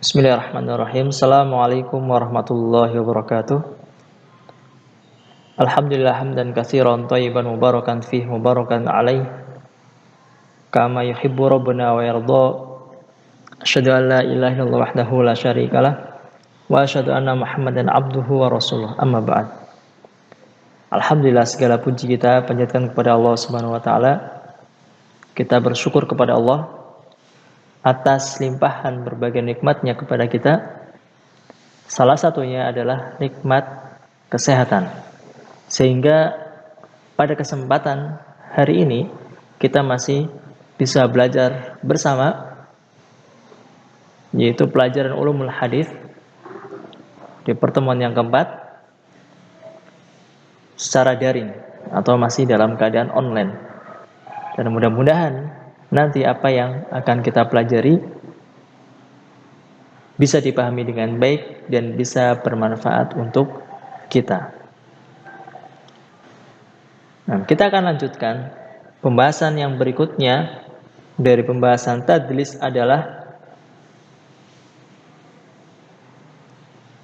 Bismillahirrahmanirrahim. Assalamualaikum warahmatullahi wabarakatuh. Alhamdulillah hamdan katsiran thayyiban mubarakan fih mubarakan alaih kama yuhibbu rabbuna wa yarda. Asyhadu an la ilaha illallah wahdahu la syarikalah wa asyhadu anna Muhammadan abduhu wa rasuluh. Amma ba'd. Alhamdulillah, segala puji kita panjatkan kepada Allah Subhanahu wa taala. Kita bersyukur kepada Allah atas limpahan berbagai nikmatnya kepada kita. Salah satunya adalah nikmat kesehatan. Sehingga pada kesempatan hari ini kita masih bisa belajar bersama, yaitu pelajaran ulumul hadis di pertemuan yang keempat secara daring atau masih dalam keadaan online. Dan mudah-mudahan nanti apa yang akan kita pelajari bisa dipahami dengan baik dan bisa bermanfaat untuk kita. Nah, kita akan lanjutkan pembahasan yang berikutnya dari pembahasan tadlis adalah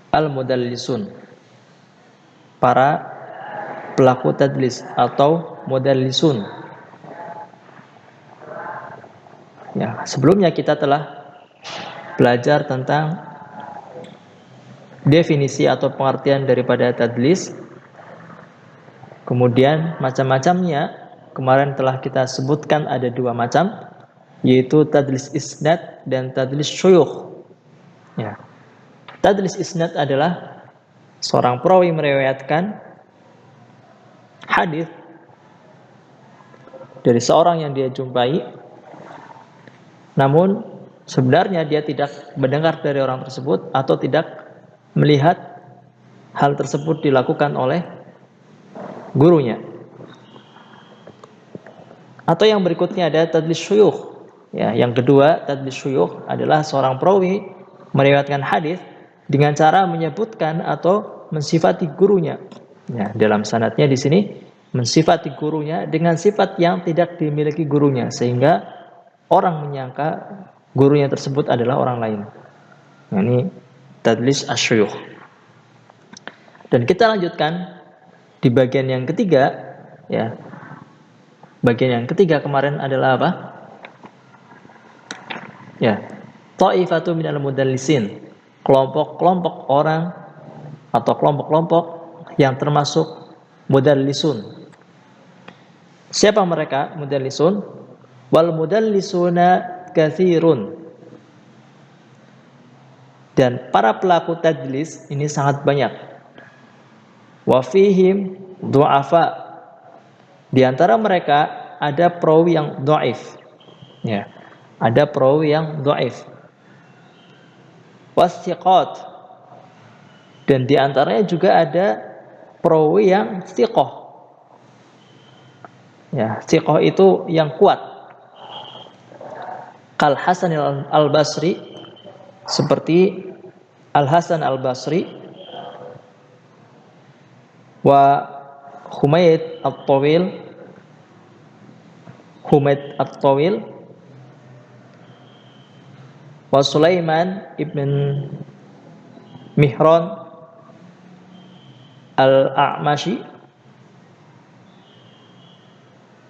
al-mudallisun, para pelaku tadlis atau mudallisun. Ya, sebelumnya kita telah belajar tentang definisi atau pengertian daripada tadlis. Kemudian macam-macamnya kemarin telah kita sebutkan ada dua macam, yaitu tadlis isnad dan tadlis syuyukh. Ya. Tadlis isnad adalah seorang perawi meriwayatkan hadis dari seorang yang dia jumpai, namun sebenarnya dia tidak mendengar dari orang tersebut atau tidak melihat hal tersebut dilakukan oleh gurunya. Atau yang berikutnya ada tadlis syuyukh. Ya, yang kedua, tadlis syuyukh adalah seorang perawi meriwayatkan hadis dengan cara menyebutkan atau mensifati gurunya. Ya, dalam sanadnya di sini mensifati gurunya dengan sifat yang tidak dimiliki gurunya, sehingga orang menyangka gurunya tersebut adalah orang lain. Nah, ini tadlis asyuyukh. Dan kita lanjutkan di bagian yang ketiga, ya. Bagian yang ketiga kemarin adalah apa? Ya, ta'ifatu minal mudallisin, kelompok-kelompok orang atau kelompok-kelompok yang termasuk mudallisun. Siapa mereka mudallisun? Wal mudallisuna katsirun. Dan para pelaku tadlis ini sangat banyak. Wa fihim du'afa. Di antara mereka ada perawi yang dhaif. Ya. Ada perawi yang dhaif. Wasiqat. Dan di antaranya juga ada perawi yang thiqah. Ya, thiqah itu yang kuat. Kal Hasan al-Basri, seperti Al-Hasan al-Basri, wa Humaid at-Tawil, wa Sulaiman ibn Mihran al-A'mashi,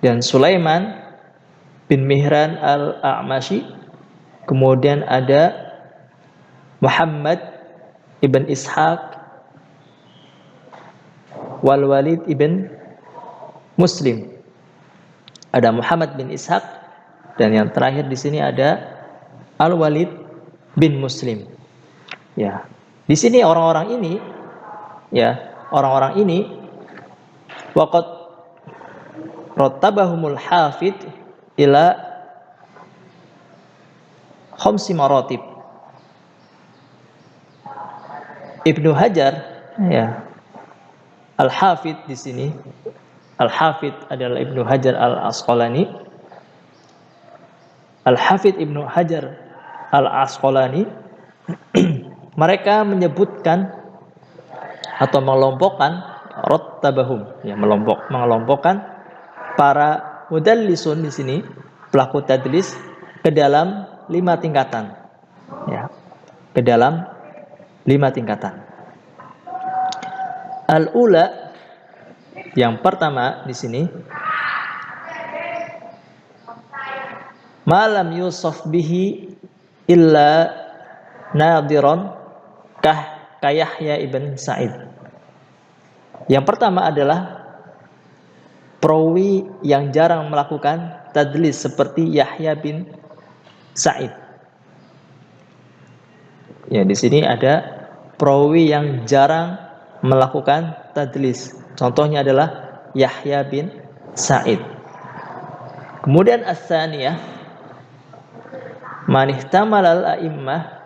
dan Sulaiman bin Mihran al-A'mashi. Kemudian ada Muhammad ibn Ishaq wal Walid ibn Muslim. Ada Muhammad bin Ishaq, dan yang terakhir di sini ada Al-Walid bin Muslim. Ya. Di sini orang-orang ini waqad rattabahumul hafid ila khamsi maratib. Ibnu Hajar, ya, Al-Hafidh di sini. Al-Hafidh adalah Ibnu Hajar Al-Asqalani. Al-Hafidh Ibnu Hajar Al-Asqalani mereka menyebutkan atau mengelompokkan rattabahum, ya, mengelompokkan para mudallisun di sini, pelaku tadlis, ke dalam 5 tingkatan. Ya. ke dalam 5 tingkatan. Al-ula, yang pertama di sini, malam yusuf bihi illa nadiron kayahya ibn Sa'id. Yang pertama adalah perawi yang jarang melakukan tadlis seperti Yahya bin Sa'id. Ya, di sini ada perawi yang jarang melakukan tadlis. Contohnya adalah Yahya bin Sa'id. Kemudian as-saniyah, man ihtamala al-a'immah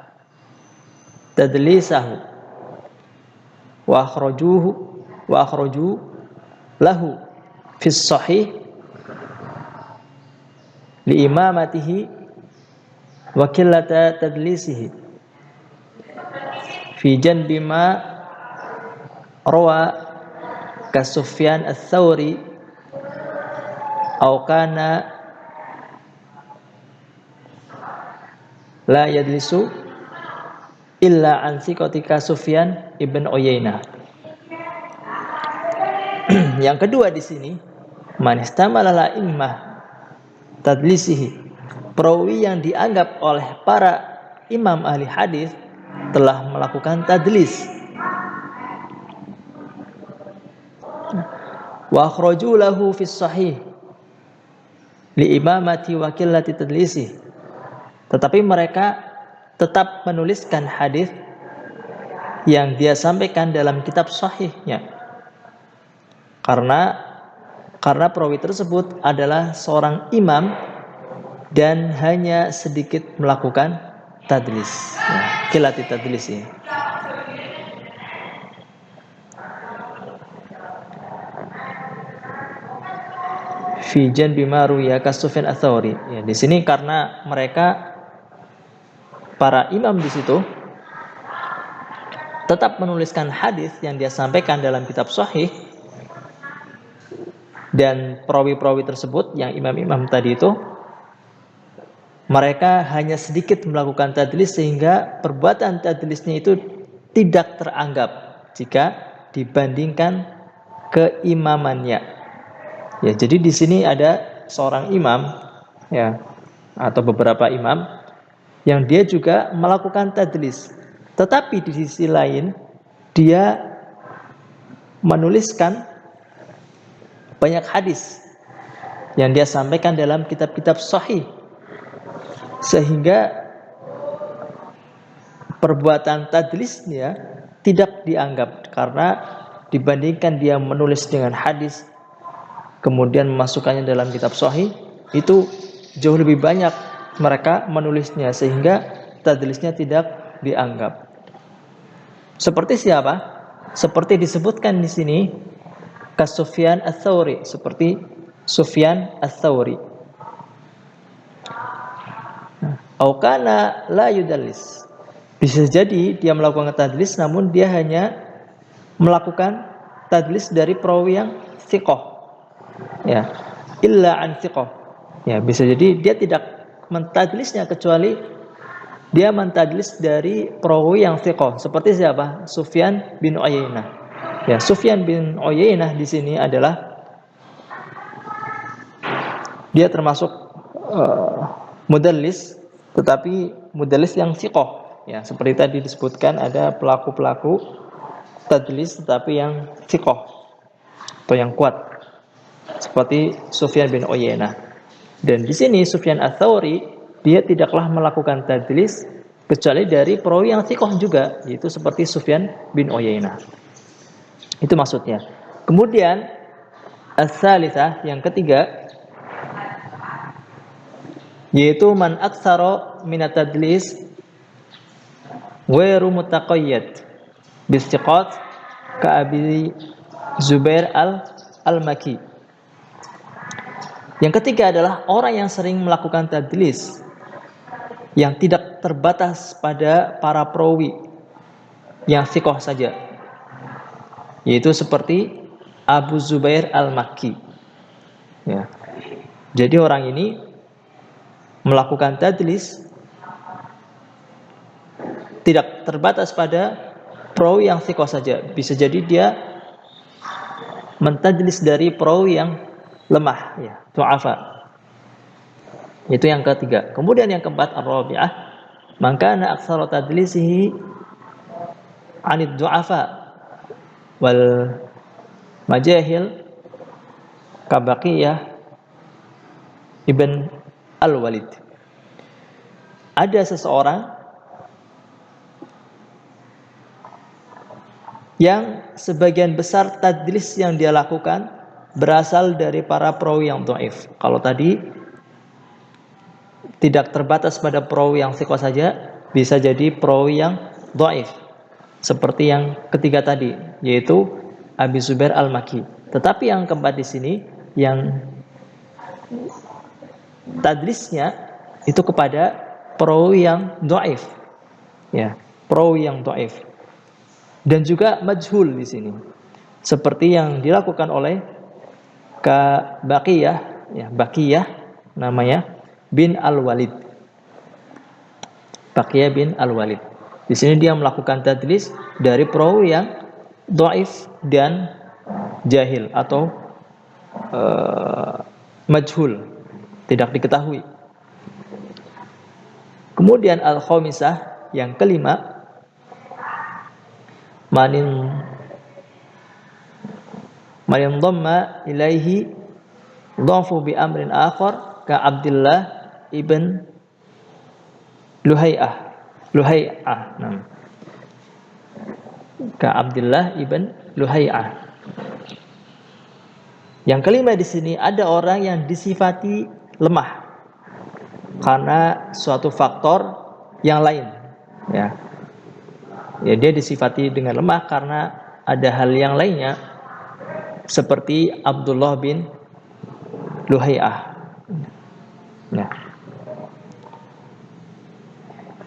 tadlisahu wa akhraju lahu fi sahih li imamatihi wa qillata tadlisihi fi janbi ma rawa ka Sufyan ats-Tsauri aw kana la yadlisu illa an thiqatika Sufyan ibn Uyainah. Yang kedua di sini, man istamala la immah tadlisihi, perawi yang dianggap oleh para imam ahli hadis telah melakukan tadlis. Wa akhraju lahu fi sahih li imamati wa qillati tadlisi, tetapi mereka tetap menuliskan hadis yang dia sampaikan dalam kitab sahihnya karena perawi tersebut adalah seorang imam dan hanya sedikit melakukan tadlis, qillati tadlis ya. Fi janbi ma ruya ka Sufyan ats-Tsauri. Ya, di sini karena mereka para imam di situ tetap menuliskan hadis yang dia sampaikan dalam kitab sahih, dan perawi-perawi tersebut yang imam-imam tadi itu mereka hanya sedikit melakukan tadlis sehingga perbuatan tadlisnya itu tidak teranggap jika dibandingkan keimamannya. Ya, jadi di sini ada seorang imam ya atau beberapa imam yang dia juga melakukan tadlis, tetapi di sisi lain dia menuliskan banyak hadis yang dia sampaikan dalam kitab-kitab sahih, sehingga perbuatan tadlisnya tidak dianggap karena dibandingkan dia menulis dengan hadis kemudian memasukkannya dalam kitab sahih, itu jauh lebih banyak mereka menulisnya sehingga tadlisnya tidak dianggap. Seperti siapa? Seperti disebutkan di sini ka Sufyan ats-Tsauri, seperti Sufyan ats-Tsauri. Au kana la yudallis. Bisa jadi dia melakukan tadlis namun dia hanya melakukan tadlis dari perawi yang thiqah. Ya, illa an thiqah. Ya, bisa jadi dia tidak mentadlisnya kecuali dia mentadlis dari perawi yang thiqah. Seperti siapa? Sufyan bin Uyainah. Ya, Sufyan bin Uyainah di sini adalah dia termasuk mudallis, tetapi mudallis yang thiqah. Ya, seperti tadi disebutkan ada pelaku-pelaku tadlis tetapi yang thiqah atau yang kuat. Seperti Sufyan bin Uyainah. Dan di sini Sufyan ats-Tsauri dia tidaklah melakukan tadlis kecuali dari perawi yang thiqah juga, yaitu seperti Sufyan bin Uyainah. Itu maksudnya. Kemudian as-salisah, yang ketiga, yaitu man aktsara minat tadlis ghairu mutaqayyad bistiqat ka Abi Zubair al-Maki. Yang ketiga adalah orang yang sering melakukan tadlis yang tidak terbatas pada para perawi yang thiqah saja, yaitu seperti Abu Zubair al-Makki. Ya. Jadi orang ini melakukan tadlis tidak terbatas pada perawi yang thiqah saja. Bisa jadi dia mentadlis dari perawi yang lemah, ya, du'afa. Itu yang ketiga. Kemudian yang keempat, ar-rabi'ah, maka ana aktsaru tadlisihi 'anid du'afa wal majahil ka Baqiyah ibn al-Walid. Ada seseorang yang sebagian besar tadlis yang dia lakukan berasal dari para perawi yang dhaif. Kalau tadi tidak terbatas pada perawi yang thiqah saja, bisa jadi perawi yang dhaif. Seperti yang ketiga tadi, yaitu Abi Zubair al-Makki. Tetapi yang keempat di sini, yang tadlisnya itu kepada perawi yang dhaif. Ya, perawi yang dhaif. Dan juga majhul di sini. Seperti yang dilakukan oleh Baqiyah, ya, Baqiyah namanya bin Al-Walid. Baqiyah bin Al-Walid. Di sini dia melakukan tadlis dari perawi yang dhaif dan jahil atau majhul, tidak diketahui. Kemudian al-khamisah, yang kelima, manin dhamma ilaihi dhafu bi amrin akhar ka Abdullah ibn Luhai'ah ka Abdullah ibn Luhai'ah. Yang kelima di sini, ada orang yang disifati lemah karena suatu faktor yang lain, ya. Ya, dia disifati dengan lemah karena ada hal yang lainnya, seperti Abdullah bin Luhai'ah. Nah,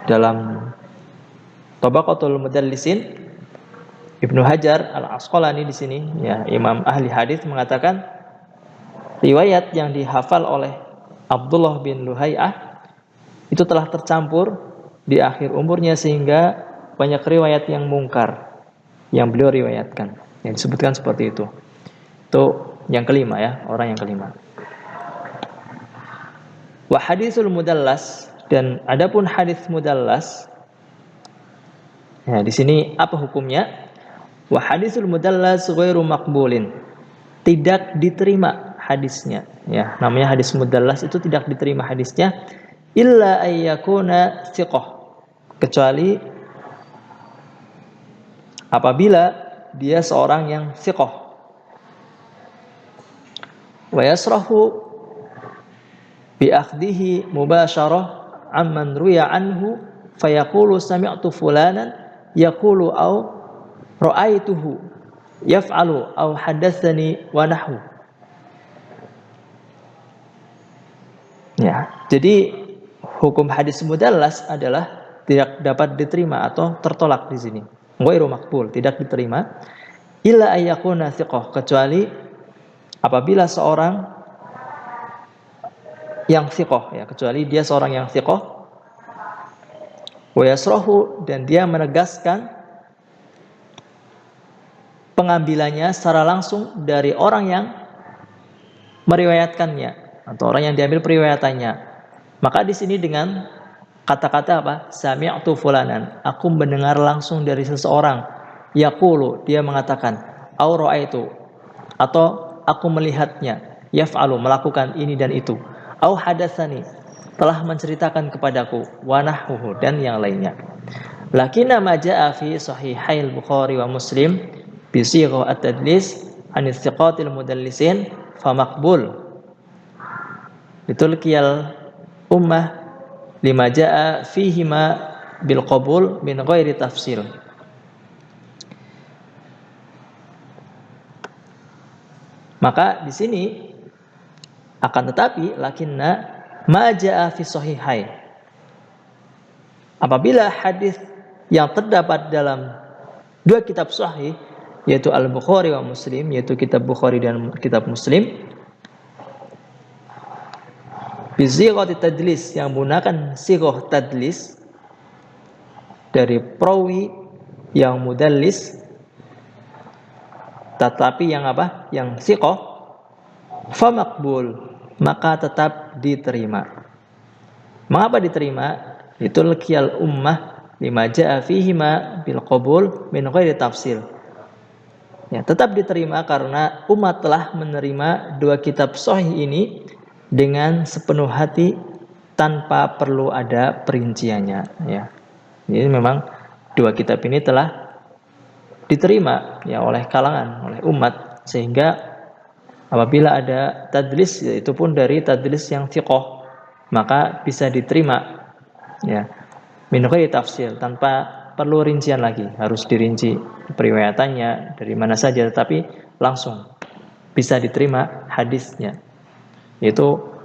dalam Tabaqatul Mudallisin, Ibnu Hajar al-Asqalani di sini, ya, imam ahli hadis, mengatakan riwayat yang dihafal oleh Abdullah bin Luhai'ah itu telah tercampur di akhir umurnya, sehingga banyak riwayat yang mungkar yang beliau riwayatkan, yang disebutkan seperti itu. Itu yang kelima, ya, orang yang kelima. Wa hadisul mudallas, dan adapun hadis mudallas, ya, di sini apa hukumnya? Wa hadisul mudallas ghairu maqbulin, tidak diterima hadisnya, ya. Namanya hadis mudallas itu tidak diterima hadisnya, illa ayyakuna thiqah, kecuali apabila dia seorang yang thiqah. Wa yasrahu bi akhdihi mubasyarah amman ruya anhu fayaqulu sami'tu fulanan yaqulu au ra'aituhu yaf'alu au hadatsani wa nahwu. Ya, jadi hukum hadis mudallas adalah tidak dapat diterima atau tertolak di sini. Ghairu maqbul, tidak diterima, illa ayyakuna thiqah, kecuali apabila seorang yang thiqah, ya, kecuali dia seorang yang thiqah, wa yasrahu, dan dia menegaskan pengambilannya secara langsung dari orang yang meriwayatkannya atau orang yang diambil periwayatannya. Maka di sini dengan kata-kata apa? Sami'tu fulanan, aku mendengar langsung dari seseorang. Yaqulu, dia mengatakan, au ra'aitu, atau aku melihatnya. Yaf'alu, melakukan ini dan itu. Au hadatsani, telah menceritakan kepadaku. Wa nahwuhu, dan yang lainnya. Lakinna ma jaa'a fi sahihail Bukhari wa Muslim bi sighah at-tadlis an thiqatil mudallisin fa maqbul. Bitulqiyal ummah lima jaa fihima bil qabul min ghairi tafsil. Maka di sini akan tetapi lakinna ma jaa fi sahihai, apabila hadis yang terdapat dalam dua kitab sahih, yaitu Al-Bukhari wa Muslim, yaitu kitab Bukhari dan kitab Muslim, bi sighati tadlis, yang menggunakan sighah tadlis, dari perawi yang mudallis tetapi yang apa? Yang siqah, fa maqbul, maka tetap diterima. Mengapa diterima? Itu laqiyal ummah lima jaa fihima bil qabul min ghairi tafsil. Ya, tetap diterima karena umat telah menerima dua kitab sahih ini dengan sepenuh hati tanpa perlu ada perinciannya, ya. Jadi memang dua kitab ini telah diterima ya oleh kalangan, oleh umat, sehingga apabila ada tadlis, yaitu pun dari tadlis yang thiqah, maka bisa diterima ya min ghairi tafsil, tanpa perlu rincian lagi, harus dirinci periwayatannya dari mana saja, tetapi langsung bisa diterima hadisnya. Itu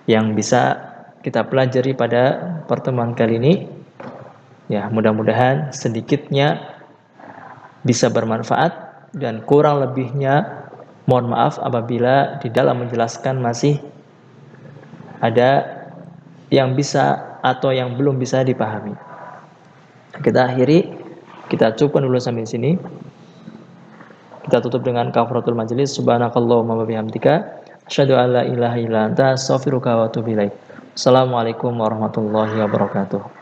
yang bisa kita pelajari pada pertemuan kali ini. Ya, mudah-mudahan sedikitnya bisa bermanfaat, dan kurang lebihnya mohon maaf apabila di dalam menjelaskan masih ada yang bisa atau yang belum bisa dipahami. Kita akhiri, kita cukupkan dulu sampai sini. Kita tutup dengan kafaratul majelis. Subhanakallahumma wa bihamdika asyhadu an la ilaha illa anta astaghfiruka wa atubu ilaik. Assalamualaikum warahmatullahi wabarakatuh.